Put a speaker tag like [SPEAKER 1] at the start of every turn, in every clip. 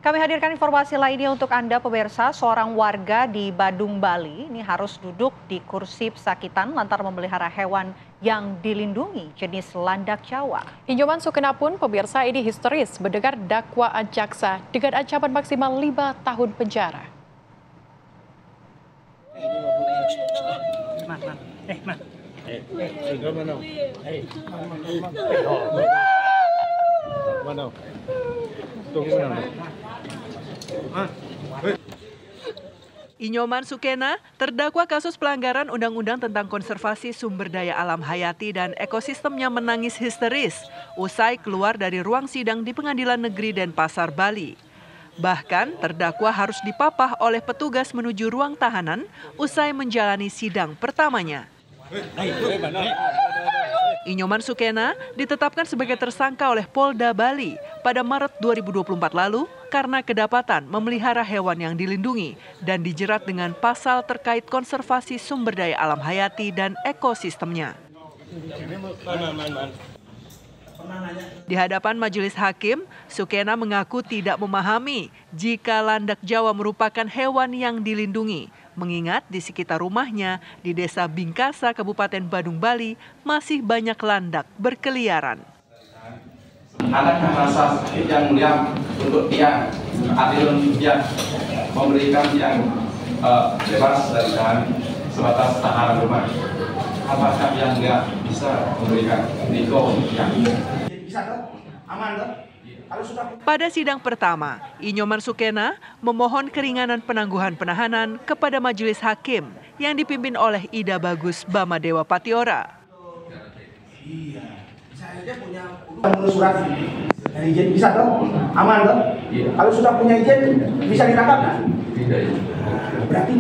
[SPEAKER 1] Kami hadirkan informasi lainnya untuk Anda pemirsa, seorang warga di Badung, Bali ini harus duduk di kursi pesakitan lantaran memelihara hewan yang dilindungi jenis landak Jawa.
[SPEAKER 2] Inyoman Sukena pun pemirsa ini histeris mendengar dakwaan jaksa dengan ancaman maksimal 5 tahun penjara.
[SPEAKER 3] Inyoman Sukena terdakwa kasus pelanggaran Undang-Undang tentang Konservasi Sumber Daya Alam Hayati dan Ekosistemnya menangis histeris usai keluar dari ruang sidang di Pengadilan Negeri Denpasar, Bali. Bahkan terdakwa harus dipapah oleh petugas menuju ruang tahanan usai menjalani sidang pertamanya. Inyoman Sukena ditetapkan sebagai tersangka oleh Polda Bali pada Maret 2024 lalu karena kedapatan memelihara hewan yang dilindungi dan dijerat dengan pasal terkait konservasi sumber daya alam hayati dan ekosistemnya. Di hadapan majelis hakim, Sukena mengaku tidak memahami jika landak Jawa merupakan hewan yang dilindungi, mengingat di sekitar rumahnya di Desa Bingkasa, Kabupaten Badung, Bali, masih banyak landak berkeliaran.
[SPEAKER 4] Anak merasa sakit yang mulia untuk dia adil untuk dia memberikan yang bebas dari tahan sebatas tahanan rumah. Apakah yang mulia bisa memberikan Niko yang bisa dong? Aman dong?
[SPEAKER 3] Pada sidang pertama, Inyoman Sukena memohon keringanan penangguhan penahanan kepada majelis hakim yang dipimpin oleh Ida Bagus Bamadewa Patiora.
[SPEAKER 5] Saya punya surat dari izin bisa dong? Aman dong? Kalau sudah punya izin bisa ditangkap nggak? Berarti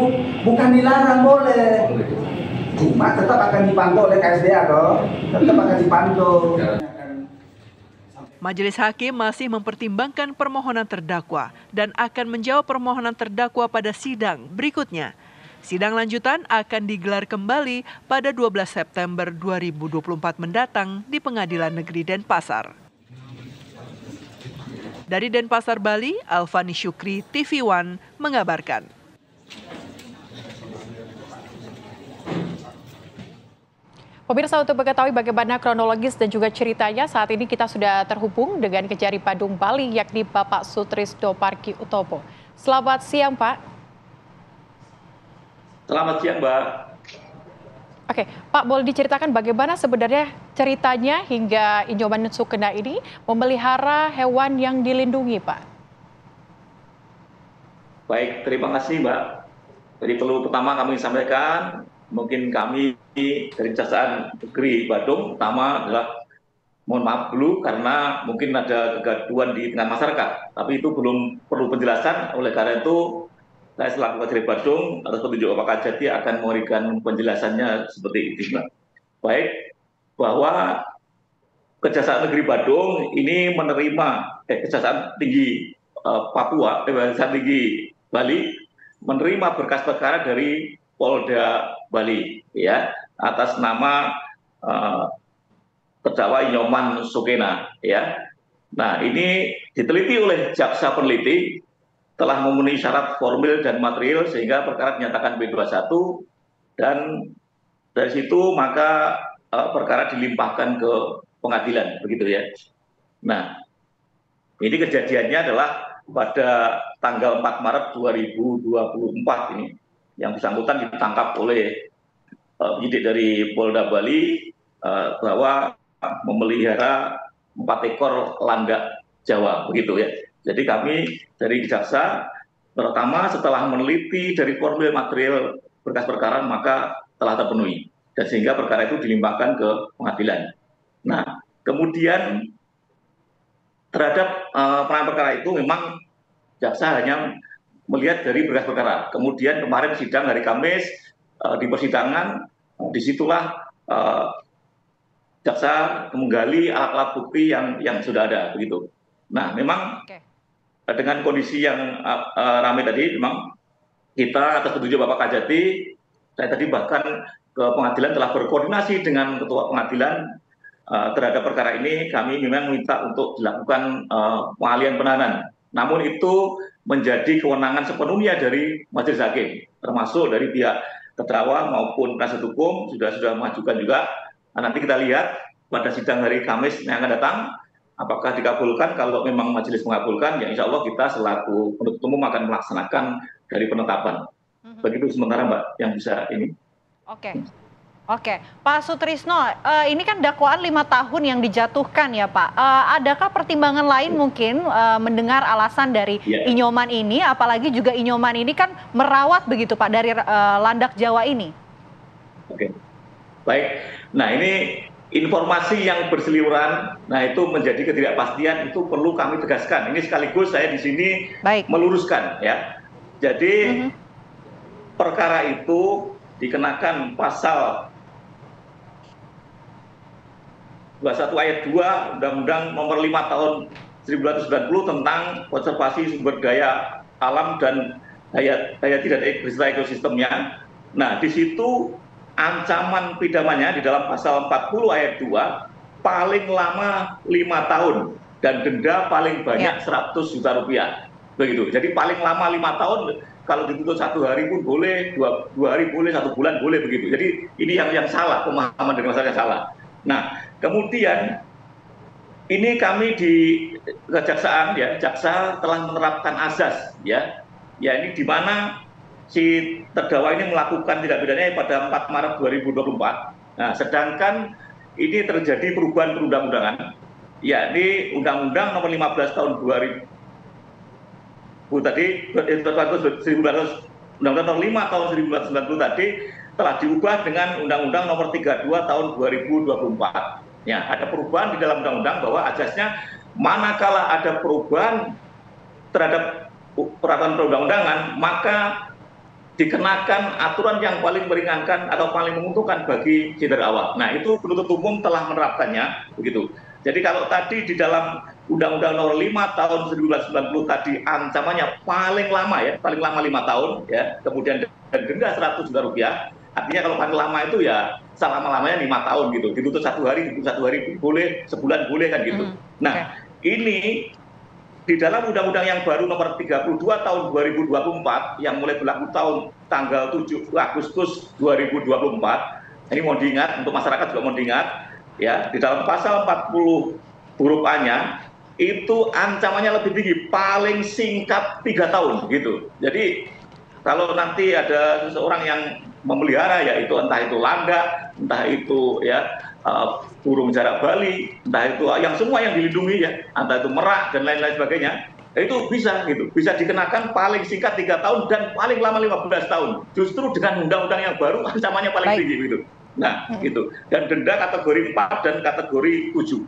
[SPEAKER 5] bukan dilarang, boleh. Cuma tetap akan dipantau oleh KSDA dong. Tetap akan dipantau.
[SPEAKER 3] Majelis hakim masih mempertimbangkan permohonan terdakwa dan akan menjawab permohonan terdakwa pada sidang berikutnya. Sidang lanjutan akan digelar kembali pada 12 September 2024 mendatang di Pengadilan Negeri Denpasar. Dari Denpasar, Bali, Alfani Syukri, TV One mengabarkan.
[SPEAKER 2] Pemirsa, untuk mengetahui bagaimana kronologis dan juga ceritanya, saat ini kita sudah terhubung dengan Kejari Badung, Bali, yakni Bapak Sutrisdo Parki Utopo. Selamat siang, Pak.
[SPEAKER 6] Selamat siang, Mbak.
[SPEAKER 2] Oke, Pak, boleh diceritakan bagaimana sebenarnya ceritanya hingga Inyoman Sukena ini memelihara hewan yang dilindungi, Pak?
[SPEAKER 6] Baik, terima kasih, Mbak. Jadi pertama kami sampaikan, mungkin kami dari Kejaksaan Negeri Badung pertama adalah mohon maaf dulu karena mungkin ada kegaduhan di tengah masyarakat, tapi itu belum perlu penjelasan. Oleh karena itu saya selaku Kejari Badung atas petunjuk Bapak Kajati akan memberikan penjelasannya seperti ini, Mbak. Baik, bahwa Kejaksaan Negeri Badung ini menerima Kejaksaan Tinggi Papua, Kejaksaan Tinggi Bali menerima berkas perkara dari Polda Bali, ya, atas nama terdakwa Inyoman Sukena, ya. Nah, ini diteliti oleh jaksa peneliti telah memenuhi syarat formil dan material sehingga perkara dinyatakan B21 dan dari situ maka perkara dilimpahkan ke pengadilan, begitu ya. Nah, ini kejadiannya adalah pada tanggal 4 Maret 2024 ini. Yang bersangkutan ditangkap oleh penyidik dari Polda Bali bahwa memelihara 4 ekor landak Jawa, begitu ya. Jadi kami dari jaksa pertama setelah meneliti dari formil material berkas perkara maka telah terpenuhi dan sehingga perkara itu dilimpahkan ke pengadilan. Nah, kemudian terhadap penanganan perkara itu memang jaksa hanya melihat dari berkas perkara. Kemudian kemarin sidang hari Kamis di persidangan, disitulah jaksa menggali alat-alat bukti yang sudah ada, begitu. Nah, memang dengan kondisi yang ramai tadi, memang kita atas petunjuk Bapak Kajati, saya tadi bahkan ke pengadilan telah berkoordinasi dengan ketua pengadilan terhadap perkara ini. Kami memang minta untuk dilakukan pengalihan penahanan Namun itu menjadi kewenangan sepenuhnya dari majelis hakim, termasuk dari pihak terdakwa maupun penasihat hukum sudah mengajukan juga. Nah, nanti kita lihat pada sidang hari Kamis yang akan datang, apakah dikabulkan. Kalau memang majelis mengabulkan, ya insya Allah kita selaku penuntut umum akan melaksanakan dari penetapan. Begitu sementara Mbak yang bisa ini.
[SPEAKER 1] Oke, Pak Sutrisno, ini kan dakwaan 5 tahun yang dijatuhkan ya Pak. Adakah pertimbangan lain mungkin mendengar alasan dari Inyoman ini, apalagi juga Inyoman ini kan merawat begitu Pak dari landak Jawa ini?
[SPEAKER 6] Oke, baik. Nah ini informasi yang berseliweran, nah itu menjadi ketidakpastian, itu perlu kami tegaskan. Ini sekaligus saya di sini meluruskan ya. Jadi perkara itu dikenakan pasal 21 ayat 2 Undang-Undang Nomor 5 Tahun 1990 tentang konservasi sumber daya alam dan hayati dan beserta ekosistemnya. Nah, di situ ancaman pidananya di dalam pasal 40 ayat 2 paling lama 5 tahun dan denda paling banyak 100 juta rupiah. Begitu. Jadi paling lama 5 tahun, kalau dituntut 1 hari pun boleh, 2 hari boleh, 1 bulan boleh begitu. Jadi ini yang salah, pemahaman dari masyarakat salah. Nah, kemudian ini kami di kejaksaan ya, jaksa telah menerapkan azas ya. Ya ini di mana si terdakwa ini melakukan tindak pidananya pada 4 Maret 2024. Nah, sedangkan ini terjadi perubahan perundang-undangan, yakni Undang-Undang Nomor 15 Tahun 2000 tadi, Undang-Undang Nomor 5 Tahun 1990 tadi telah diubah dengan Undang-Undang Nomor 32 Tahun 2024. Ya, ada perubahan di dalam undang-undang bahwa azasnya manakala ada perubahan terhadap peraturan perundang-undangan, maka dikenakan aturan yang paling meringankan atau paling menguntungkan bagi si terdakwa. Nah, itu penuntut umum telah menerapkannya begitu. Jadi kalau tadi di dalam Undang-Undang Nomor 5 Tahun 1990 tadi ancamannya paling lama ya, paling lama 5 tahun ya, kemudian dan denda 100 juta rupiah. Artinya kalau paling lama itu ya selama-lamanya 5 tahun gitu. Dituntut 1 hari, dituntut 1 hari boleh, sebulan boleh kan gitu. Nah, ini di dalam undang-undang yang baru nomor 32 tahun 2024 yang mulai berlaku tahun tanggal 7 Agustus 2024. Ini mau diingat, untuk masyarakat juga mau diingat ya, di dalam pasal 40 huruf A-nya itu ancamannya lebih tinggi, paling singkat 3 tahun gitu. Jadi kalau nanti ada seseorang yang memelihara ya itu entah itu landak, entah itu ya burung jarak Bali, entah itu yang semua yang dilindungi ya, entah itu merak dan lain-lain sebagainya, itu bisa gitu, bisa dikenakan paling singkat 3 tahun dan paling lama 15 tahun. Justru dengan undang-undang yang baru ancamannya paling tinggi gitu. Nah, gitu. Dan denda kategori 4 dan kategori 7.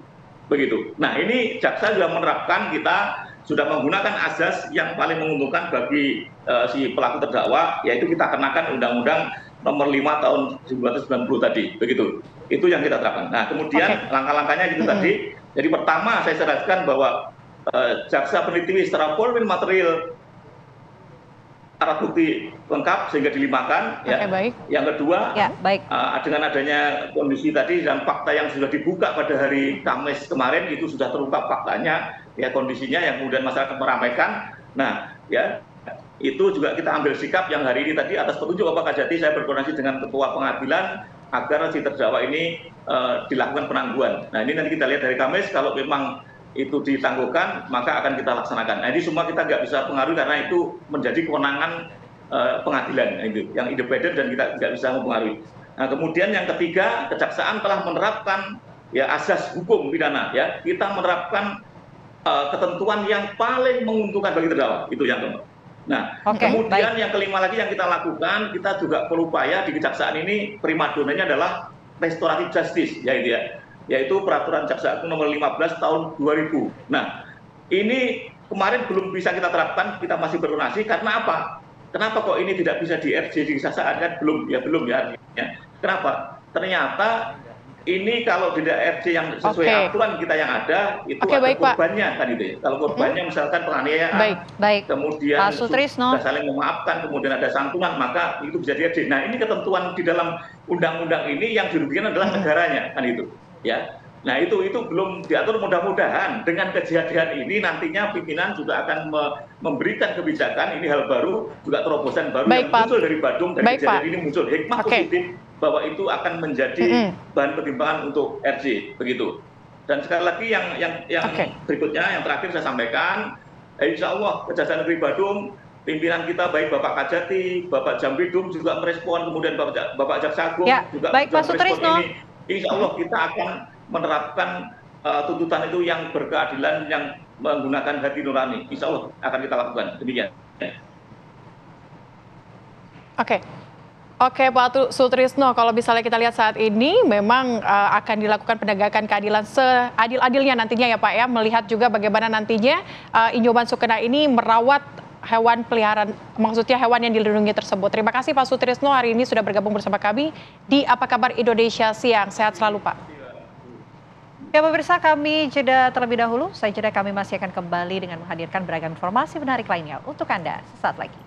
[SPEAKER 6] Begitu. Nah, ini jaksa sudah menerapkan, kita sudah menggunakan azas yang paling menguntungkan bagi si pelaku terdakwa, yaitu kita kenakan Undang-Undang Nomor 5 Tahun 1990 tadi, begitu. Itu yang kita terapkan. Nah, kemudian langkah-langkahnya itu tadi. Jadi pertama saya jelaskan bahwa jaksa peneliti secara formil material alat bukti lengkap sehingga dilimpahkan. Ya. Yang kedua, dengan adanya kondisi tadi dan fakta yang sudah dibuka pada hari Kamis kemarin itu sudah terungkap faktanya, ya kondisinya yang kemudian masyarakat meramaikan. Nah, ya itu juga kita ambil sikap yang hari ini tadi atas petunjuk Bapak Kajati, saya berkoordinasi dengan ketua pengadilan agar si terdakwa ini dilakukan penangguhan. Nah, ini nanti kita lihat dari Kamis, kalau memang itu ditangguhkan maka akan kita laksanakan. Nah, ini semua kita nggak bisa pengaruhi karena itu menjadi kewenangan pengadilan, nah, itu yang independen dan kita nggak bisa mempengaruhi. Nah, kemudian yang ketiga, kejaksaan telah menerapkan ya asas hukum pidana ya, kita menerapkan ketentuan yang paling menguntungkan bagi terdakwa, itu yang keempat. Nah, kemudian yang kelima lagi yang kita lakukan, kita juga berupaya di kejaksaan ini primadonanya adalah restoratif justice, yaitu peraturan jaksa agung nomor 15 tahun 2000. Nah, ini kemarin belum bisa kita terapkan, kita masih berkoordinasi karena apa? Kenapa kok ini tidak bisa di RJ di kejaksaan kan belum ya artinya. Kenapa? Ternyata ini kalau tidak RJ yang sesuai aturan kita yang ada itu ada korbannya kan itu ya. Kalau korbannya misalkan penganiayaan, kemudian sudah saling memaafkan, kemudian ada santunan, maka itu bisa di RJ. Nah, ini ketentuan di dalam undang-undang ini yang dirugikan adalah negaranya kan itu. Ya, Nah itu belum diatur, mudah-mudahan dengan kejadian ini nantinya pimpinan juga akan memberikan kebijakan, ini hal baru, juga terobosan baru yang muncul dari Badung, dari kejadian ini muncul hikmah positif bahwa itu akan menjadi bahan pertimbangan untuk RJ, begitu. Dan sekali lagi yang berikutnya, yang terakhir saya sampaikan, insya Allah Kejaksaan Negeri Badung, pimpinan kita baik Bapak Kajati, Bapak Jambidum juga merespon, kemudian Bapak Jaksa Agung juga merespon ini. Insya Allah kita akan menerapkan tuntutan itu yang berkeadilan, yang menggunakan hati nurani. Insya Allah akan kita lakukan. Demikian.
[SPEAKER 2] Oke, Pak Sutrisno, kalau misalnya kita lihat saat ini memang akan dilakukan penegakan keadilan seadil-adilnya nantinya ya Pak ya, melihat juga bagaimana nantinya Inyoman Sukena ini merawat hewan peliharaan, maksudnya hewan yang dilindungi tersebut. Terima kasih Pak Sutrisno hari ini sudah bergabung bersama kami di Apa Kabar Indonesia Siang. Sehat selalu Pak.
[SPEAKER 1] Ya pemirsa, kami jeda terlebih dahulu. Usai jeda kami masih akan kembali dengan menghadirkan beragam informasi menarik lainnya untuk Anda sesaat lagi.